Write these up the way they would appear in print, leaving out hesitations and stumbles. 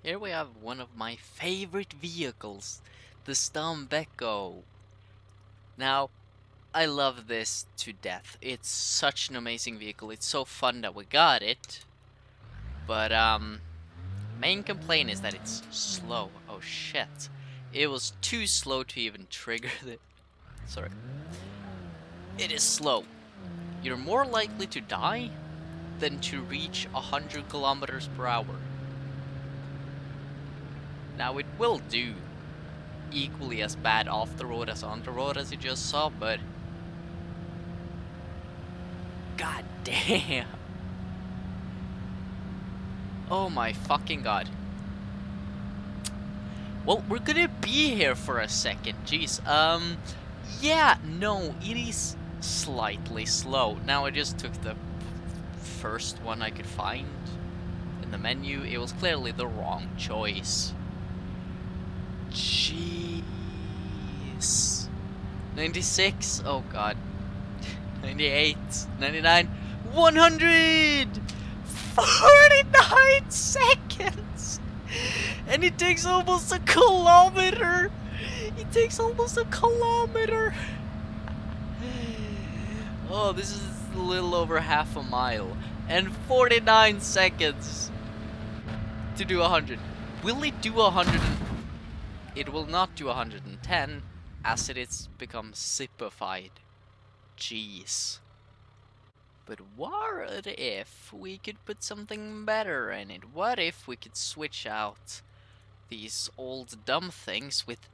Here we have one of my favorite vehicles, the Stanbecco. Now, I love this to death. It's such an amazing vehicle. It's so fun that we got it. But, main complaint is that it's slow. Oh shit. It was too slow to even trigger it. Sorry. It is slow. You're more likely to die than to reach 100 kilometers per hour. Now, it will do equally as bad off the road as on the road, as you just saw, but god damn. Oh my fucking god. Well, we're gonna be here for a second. Jeez. Yeah, no, it is slightly slow. Now, I just took the first one I could find in the menu. It was clearly the wrong choice. Jeez. 96. Oh god. 98. 99. 100. 49 seconds. And it takes almost a kilometer. It takes almost a kilometer. Oh, this is a little over half a mile. And 49 seconds to do 100. Will it do 100? It will not do 110, as it is become zipified. Jeez. But what if we could put something better in it? What if we could switch out these old dumb things with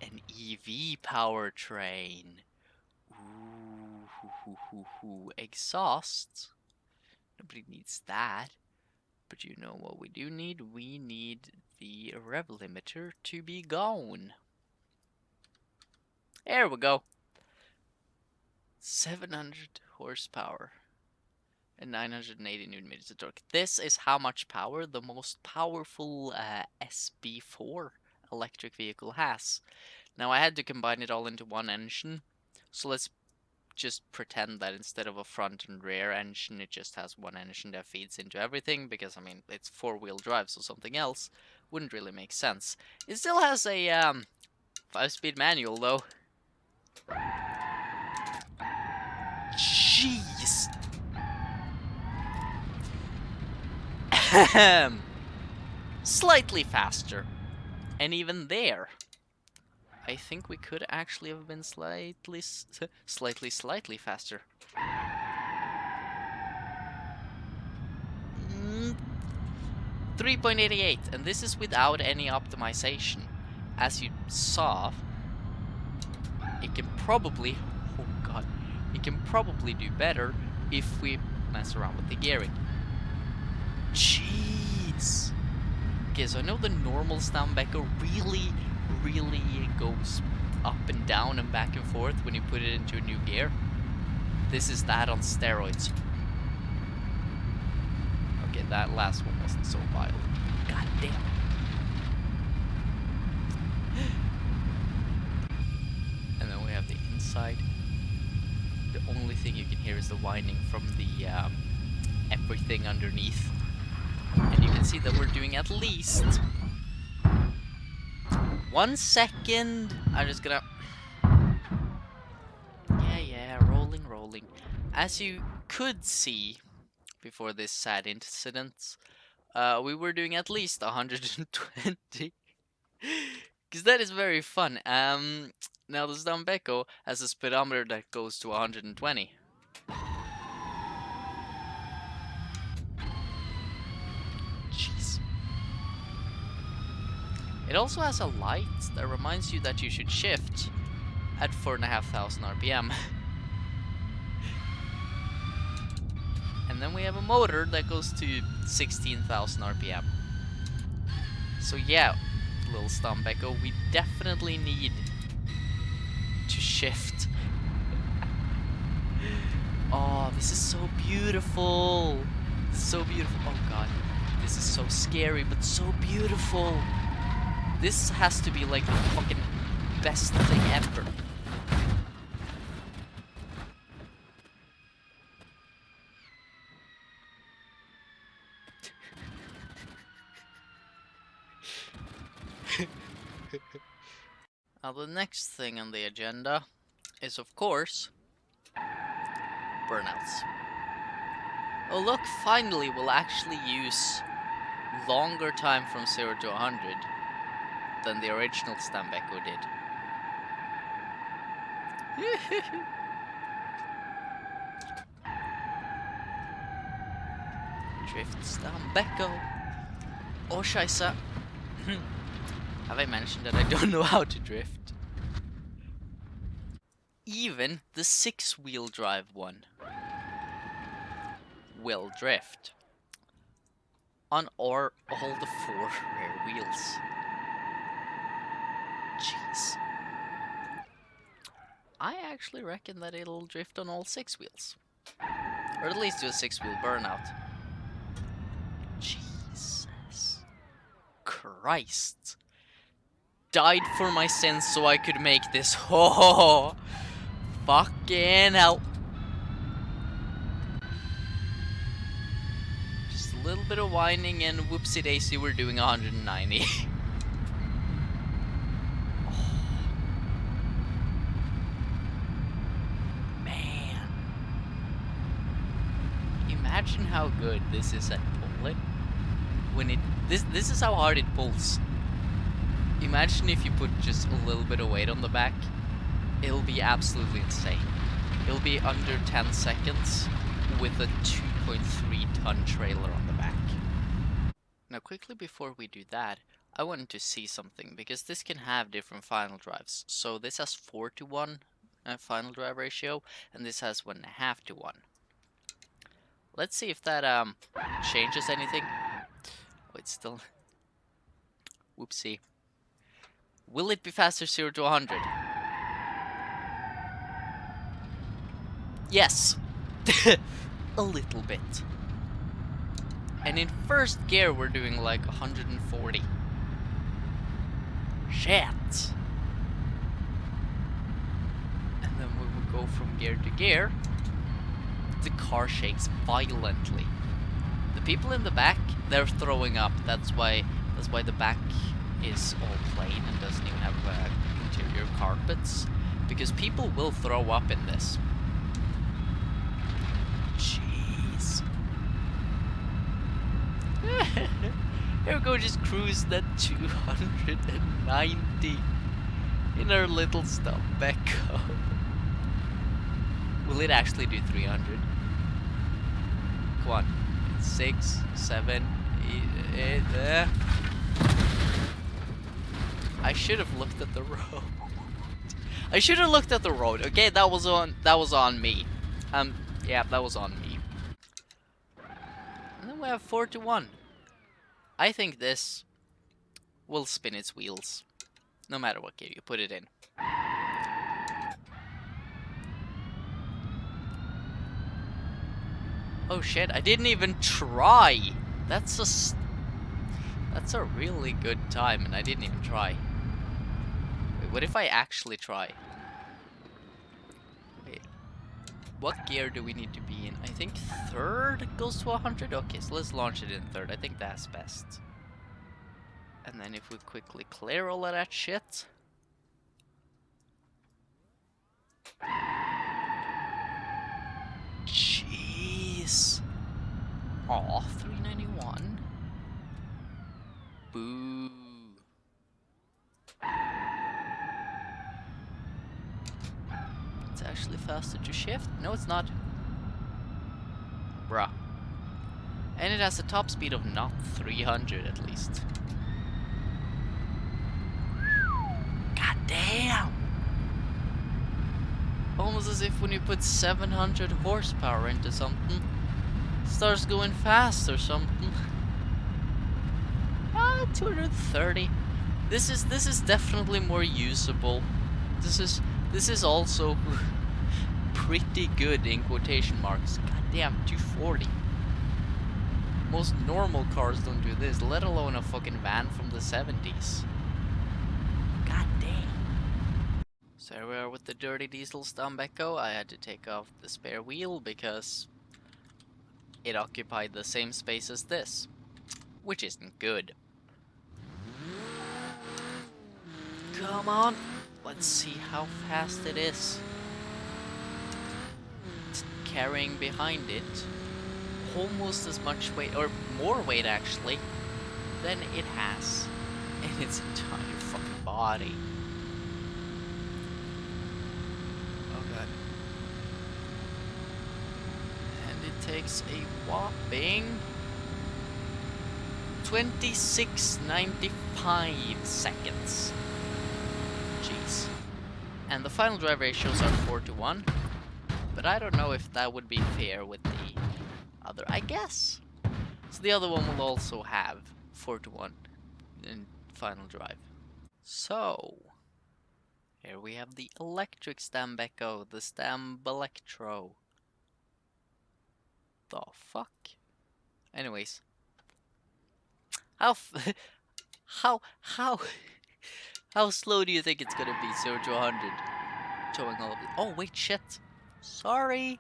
an EV powertrain? Ooh, exhaust. Nobody needs that. But you know what we do need? We need the rev limiter to be gone. There we go. 700 horsepower and 980 newton meters of torque. This is how much power the most powerful SB4 electric vehicle has. Now, I had to combine it all into one engine, so let's just pretend that instead of a front and rear engine, it just has one engine that feeds into everything, because, I mean, it's four-wheel drive, so something else wouldn't really make sense. It still has a 5-speed manual, though. Jeez! Slightly faster. And even there, I think we could actually have been slightly faster. 3.88, and this is without any optimization. As you saw, it can probably, oh god, it can probably do better if we mess around with the gearing. Jeez. Okay, so I know the normal Stanbecco really goes up and down and back and forth when you put it into a new gear. This is that on steroids. Okay, that last one wasn't so wild. God damn. And then we have the inside. The only thing you can hear is the whining from the everything underneath. And you can see that we're doing at least 1 second. I'm just gonna... Yeah, rolling. As you could see before this sad incident, we were doing at least 120. Because that is very fun. Now the Stanbecco has a speedometer that goes to 120. Jeez. It also has a light that reminds you that you should shift at 4,500 RPM. And then we have a motor that goes to 16,000 RPM. So yeah, little Stanbecco, we definitely need to shift. Oh, this is so beautiful. So beautiful. Oh god, this is so scary, but so beautiful. This has to be like the fucking best thing ever. Now the next thing on the agenda is, of course, burnouts. Oh look, finally we'll actually use longer time from 0 to 100 than the original Stanbecco did. Drift Stanbecco. Oh scheisse. Have I mentioned that I don't know how to drift? Even the 6-wheel drive one will drift on all the 4 rear wheels. Jeez. I actually reckon that it'll drift on all 6 wheels. Or at least do a 6-wheel burnout. Jesus Christ. Died for my sins so I could make this. Oh, fucking hell. Just a little bit of whining and whoopsie daisy, we're doing 190. Man. Imagine how good this is at pulling. When it this is how hard it pulls. Imagine if you put just a little bit of weight on the back. It'll be absolutely insane. It'll be under 10 seconds with a 2.3 ton trailer on the back. Now quickly before we do that, I wanted to see something, because this can have different final drives. So this has 4:1 final drive ratio, and this has 1.5:1. Let's see if that changes anything. Oh, it's still... Whoopsie. Will it be faster 0 to 100? Yes! A little bit. And in first gear we're doing like 140. Shit! And then we will go from gear to gear. The car shakes violently. The people in the back, they're throwing up. That's why the back is all plain and doesn't even have interior carpets, because people will throw up in this. Jeez. Here we go, just cruising at 290 in our little Stanbecco. Will it actually do 300? Come on. 6, 7, 8, I should have looked at the road. I should have looked at the road. Okay, that was on me. Yeah, that was on me. And then we have 4:1. I think this will spin its wheels, no matter what gear you put it in. Oh shit, I didn't even try! That's a really good time, and I didn't even try. Wait, what if I actually try? Wait, what gear do we need to be in? I think 3rd goes to 100? Okay, so let's launch it in 3rd. I think that's best. And then if we quickly clear all of that shit... Jeez. Aw, 391. Boo. It's actually faster to shift. No, it's not. Bruh. And it has a top speed of not 300 at least. God damn! Almost as if when you put 700 horsepower into something, it starts going fast or something. 230. This is definitely more usable. This is also pretty good in quotation marks. God damn, 240. Most normal cars don't do this, let alone a fucking van from the 70s. God damn. So here we are with the dirty diesel Stanbecco. I had to take off the spare wheel because it occupied the same space as this, which isn't good. Come on. Let's see how fast it is. It's carrying behind it almost as much weight, or more weight actually, than it has in its entire fucking body. Oh god. And it takes a whopping 26.95 seconds. Jeez. And the final drive ratios are 4-1. But I don't know if that would be fair with the other, I guess. So the other one will also have 4-1 in final drive. So, here we have the electric Stanbecco, the Stambelectro. The fuck? Anyways. How how slow do you think it's gonna be 0 to 100? Showing all of it. Oh wait, shit. Sorry.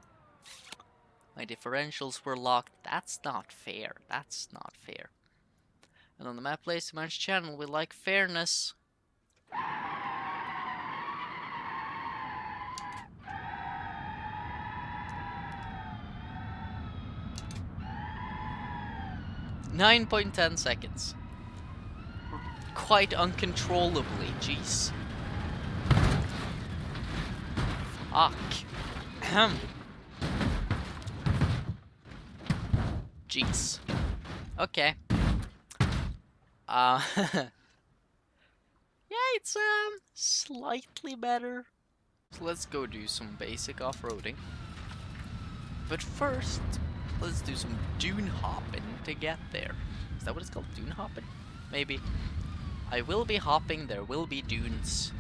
My differentials were locked. That's not fair. That's not fair. And on the Map Plays Too Much channel, we like fairness. .10 seconds. Quite uncontrollably, jeez. Fuck. Jeez. Okay. Yeah, it's slightly better. So let's go do some basic off-roading. But first, let's do some dune hopping to get there. Is that what it's called? Dune hopping? Maybe. I will be hopping, there will be dunes.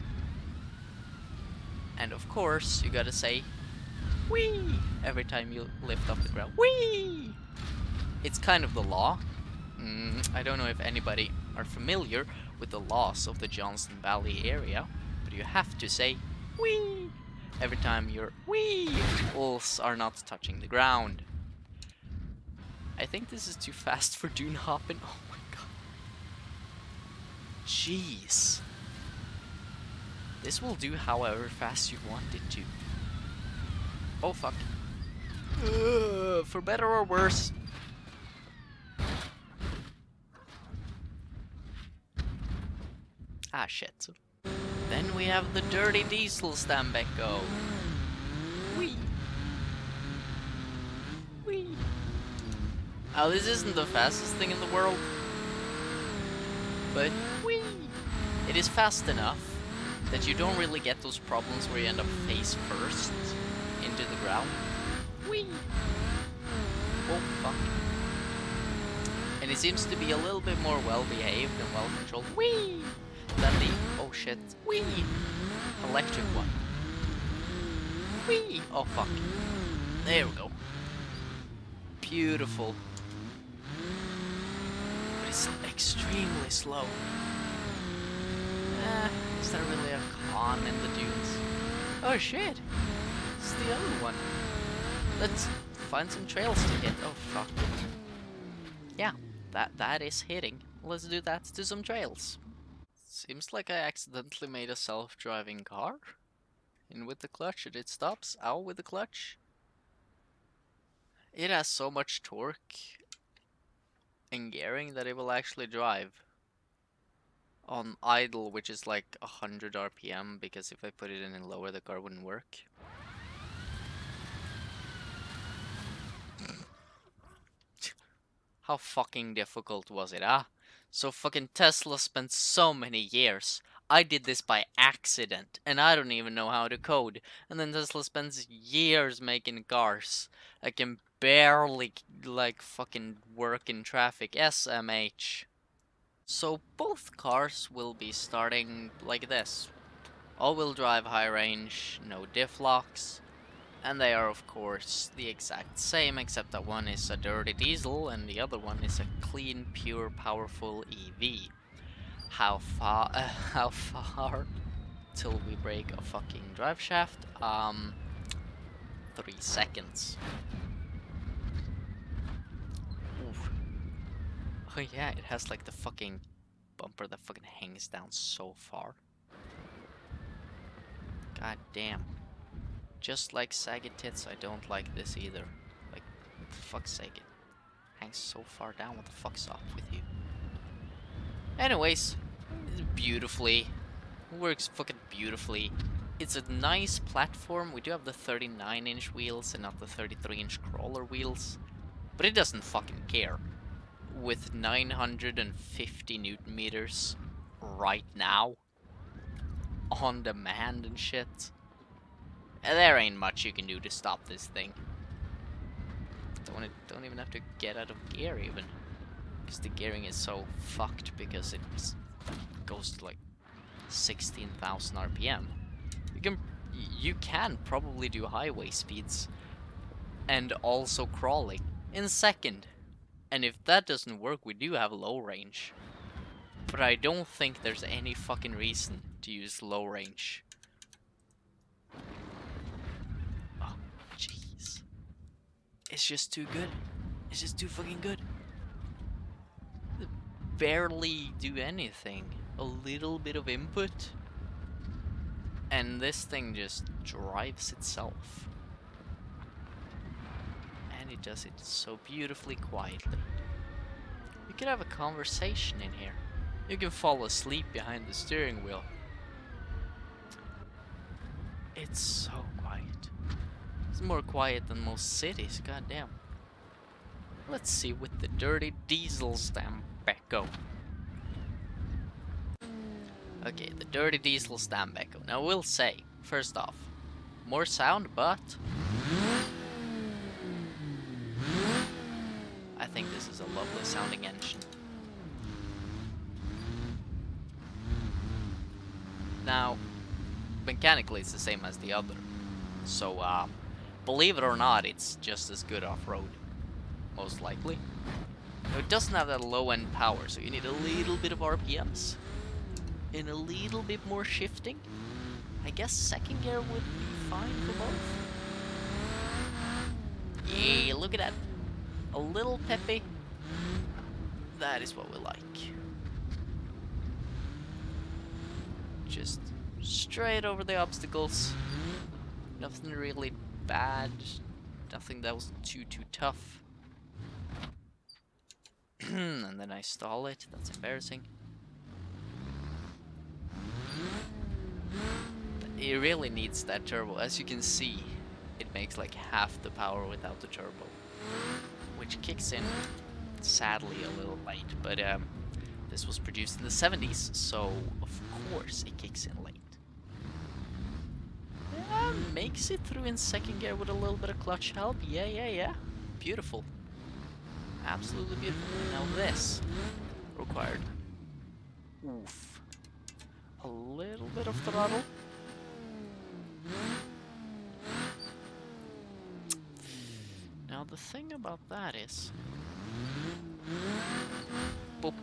And of course, you gotta say, whee! Every time you lift off the ground. Whee! It's kind of the law. I don't know if anybody are familiar with the laws of the Johnston Valley area, but you have to say, whee! Every time your wheels are not touching the ground. I think this is too fast for dune hopping. Oh my god. Jeez. This will do however fast you want it to. Oh fuck. For better or worse. Ah shit. Then we have the dirty diesel Stanbecco. Whee! Whee! Oh, this isn't the fastest thing in the world. But whee! It is fast enough that you don't really get those problems where you end up face first into the ground. Whee! Oh fuck. And it seems to be a little bit more well-behaved and well-controlled. Whee! Than the, oh shit, whee! Electric one. Whee! Oh fuck. There we go. Beautiful. But it's extremely slow. Is there really a con in the dunes? Oh shit! It's the other one. Let's find some trails to hit. Oh fuck. Yeah, that is hitting. Let's do that to some trails. Seems like I accidentally made a self-driving car. In with the clutch and it stops. Out with the clutch. It has so much torque and gearing that it will actually drive on idle, which is like 100 RPM, because if I put it in lower, the car wouldn't work. How fucking difficult was it, huh? So fucking Tesla spent so many years. I did this by accident, and I don't even know how to code. And then Tesla spends years making cars that can barely, like, fucking work in traffic. SMH. So both cars will be starting like this. All-wheel drive, high range, no diff locks. And they are of course the exact same, except that one is a dirty diesel and the other one is a clean, pure, powerful EV. How far till we break a fucking drive shaft? 3 seconds. Oof. Oh yeah, it has like the fucking bumper that fucking hangs down so far. God damn. Just like saggy tits, I don't like this either. Like, for fuck's sake, it hangs so far down. What the fuck's up with you? Anyways, it's beautifully. Works fucking beautifully. It's a nice platform. We do have the 39-inch wheels and not the 33-inch crawler wheels. But it doesn't fucking care. With 950 Newton meters right now, on demand and shit, there ain't much you can do to stop this thing. Don't even have to get out of gear even, because the gearing is so fucked because it goes to like 16,000 RPM. You can probably do highway speeds and also crawling in second. And if that doesn't work, we do have low range. But I don't think there's any fucking reason to use low range. Oh, jeez. It's just too good. It's just too fucking good. Barely do anything. A little bit of input. And this thing just drives itself. And it does it so beautifully quietly. You could have a conversation in here. You can fall asleep behind the steering wheel. It's so quiet. It's more quiet than most cities, goddamn. Let's see with the dirty diesel Stanbecco. Okay, the dirty diesel Stanbecco. Now we'll say, first off, more sound, but I think this is a lovely sounding engine. Now, mechanically it's the same as the other. So, believe it or not, it's just as good off-road. Most likely. Now, it doesn't have that low-end power, so you need a little bit of RPMs. And a little bit more shifting. I guess second gear would be fine for both. Yeah, look at that. A little peppy. That is what we like. Just straight over the obstacles. Nothing really bad. Nothing that was too tough. And then I stall it. That's embarrassing. It really needs that turbo. As you can see, it makes like half the power without the turbo, which kicks in, sadly, a little late. But this was produced in the 70s, so of course it kicks in late. Makes it through in second gear with a little bit of clutch help. Yeah. Beautiful. Absolutely beautiful. Now this required, oof, a little bit of throttle. Now the thing about that is, boop.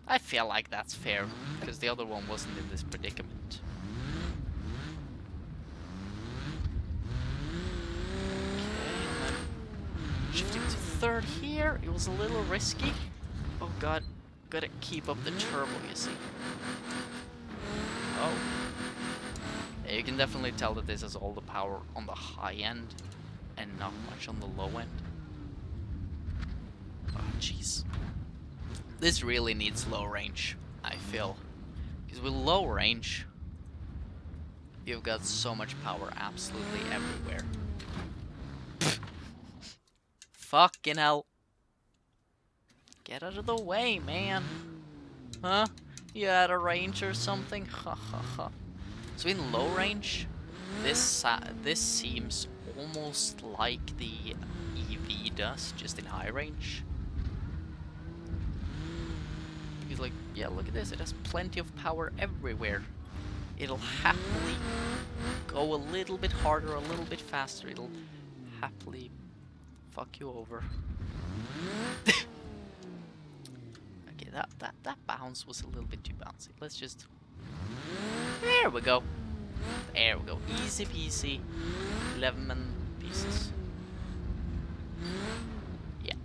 I feel like that's fair, because the other one wasn't in this predicament. Okay, and then shifting to third here, it was a little risky. Oh god, gotta keep up the turbo, you see. Oh. Yeah, you can definitely tell that this has all the power on the high end and not much on the low end. Oh, jeez. This really needs low range, I feel. Because with low range, you've got so much power absolutely everywhere. Fucking hell. Get out of the way, man. Huh? You out of range or something? Ha ha ha. So in low range, this seems almost like the EV does, just in high range. Because like, yeah, look at this, it has plenty of power everywhere. It'll happily go a little bit harder, a little bit faster. It'll happily fuck you over. Okay, that bounce was a little bit too bouncy. Let's just... There we go. There we go. Easy peasy. 11 pieces. Yeah.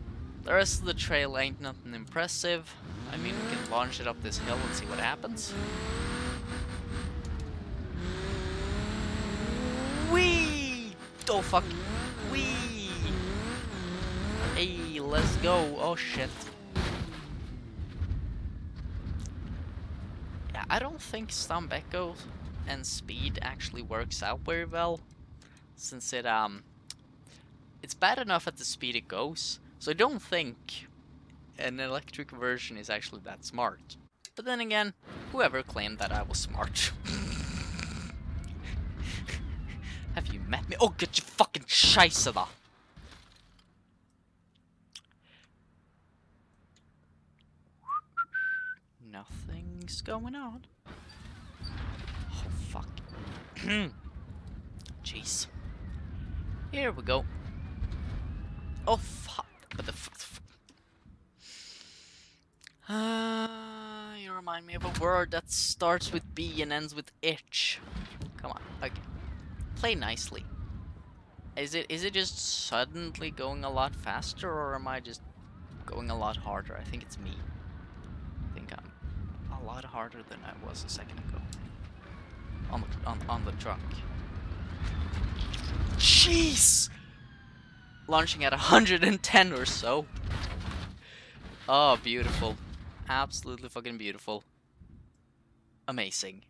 The rest of the trail ain't nothing impressive. I mean, we can launch it up this hill and see what happens. Oh fuck. Wee! Hey, let's go. Oh shit. Yeah, I don't think Stanbecco and speed actually works out very well, since it's bad enough at the speed it goes. So I don't think an electric version is actually that smart. But then again, whoever claimed that I was smart. Have you met me? Oh, get your fucking scheisse da! Nothing's going on. Oh, fuck. Jeez. Here we go. Oh, fuck. What the fuck? You remind me of a word that starts with B and ends with itch. Come on, okay. Play nicely. Is it just suddenly going a lot faster, or am I just going a lot harder? I think it's me. I think I'm a lot harder than I was a second ago. On the truck. Jeez! Launching at 110 or so. Oh, beautiful. Absolutely fucking beautiful. Amazing.